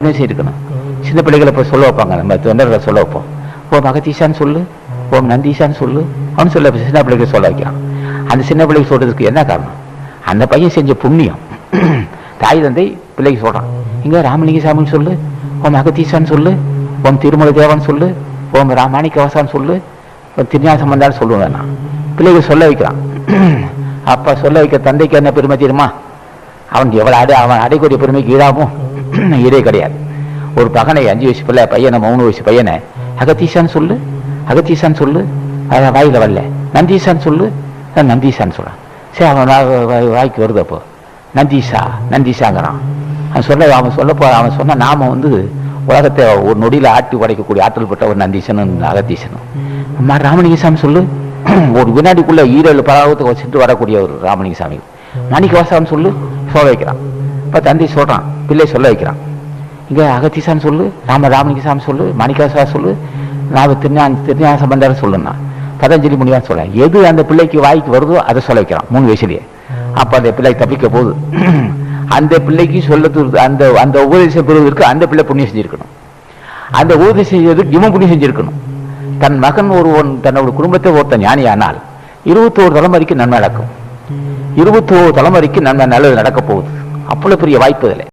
இருக்கணும். சின்ன பிள்ளைகளை போய் சொல்ல வைப்பாங்க, நம்ம தொண்டர்களை சொல்ல வைப்போம். ஓம் அகத்தீசான்னு சொல்லு, ஓம் நந்தீசான்னு சொல்லு, அவனு சொல்ல சின்ன பிள்ளைகளை சொல்ல வைக்கலாம். அந்த சின்ன பிள்ளைக்கு சொல்றதுக்கு என்ன காரணம்? அந்த பையன் செஞ்ச புண்ணியம். தாய் தந்தை பிள்ளைக்கு சொல்றான், இங்க ராமலிங்க சாமின்னு சொல்லு, ஓம் அகத்தீசான்னு சொல்லு, ஓம் திருமலை தேவான்னு சொல்லு, ஓம் மாணிக்கவாசான்னு சொல்லு, திருஞான சம்பந்தான்னு சொல்லுவேன். நான் பிள்ளைகள் சொல்ல வைக்கிறான். அப்ப சொல்ல வைக்க தந்தைக்கு என்ன பெருமை தெரியுமா? அவனுக்கு எவ்வளவு அவன் அடைக்கூடிய பெருமைக்கு ஈடாகும் ஈடே கிடையாது. ஒரு பகனை 5 வயசு பிள்ளை பையனை 3 வயசு பையனை அகத்தீசான்னு சொல்லு, அகத்தீசான்னு சொல்லு, வாயில வரல, நந்தீசான்னு சொல்லு, நந்தீசான்னு சொல்றான். சரி, அவன் வாய்க்கு வருது. அப்போ நந்தீசா நந்தீசாங்கிறான். அவன் சொன்ன நாம உலகத்தை ஒரு நொடியில ஆட்டி உடைக்கக்கூடிய ஆற்றல் பட்ட ஒரு நந்தீசனும் அகத்தீசனும். அம்மா ராமலிங்க சாமி சொல்லு, ஒரு வினாடிக்குள்ள 7 பராவத்தை வச்சுட்டு வரக்கூடிய ஒரு ராமலிங்க சாமி. மாணிக்கவாசான்னு சொல்லு, சொல்ல வைக்கிறான். இப்ப தந்தை சொல்றான், பிள்ளை சொல்ல வைக்கிறான். இங்க அகத்தீசான்னு சொல்லு, ராமலிங்க சாமி சொல்லு, மாணிக்கவாசா சொல்லு, நான் திருஞான சம்பந்தர் சொல்லுன்னா, பதஞ்சலி முனிவான்னு சொல்ல. எது அந்த பிள்ளைக்கு வாய்க்கு வருதோ அதை சொல்ல வைக்கிறான் 3 வயசுலயே. அப்ப அந்த பிள்ளை தப்பிக்க போகுது. அந்த பிள்ளைக்கு சொல்ல அந்த அந்த உபதேசம் பெறுவதற்கு அந்த பிள்ளை புண்ணியம் செஞ்சிருக்கணும். அந்த உபதேசம் செய்வதற்கு இவன் புண்ணியம் செஞ்சிருக்கணும். தன் மகன் ஒருவன் தன்னோட குடும்பத்தை ஒருத்த ஞானியானால் 21 தலைமுறைக்கு நன்மை நடக்கும். 21 தலைமுறைக்கு நன்மை நல்லது நடக்க போகுது. அவ்வளவு பெரிய வாய்ப்பு இல்லை.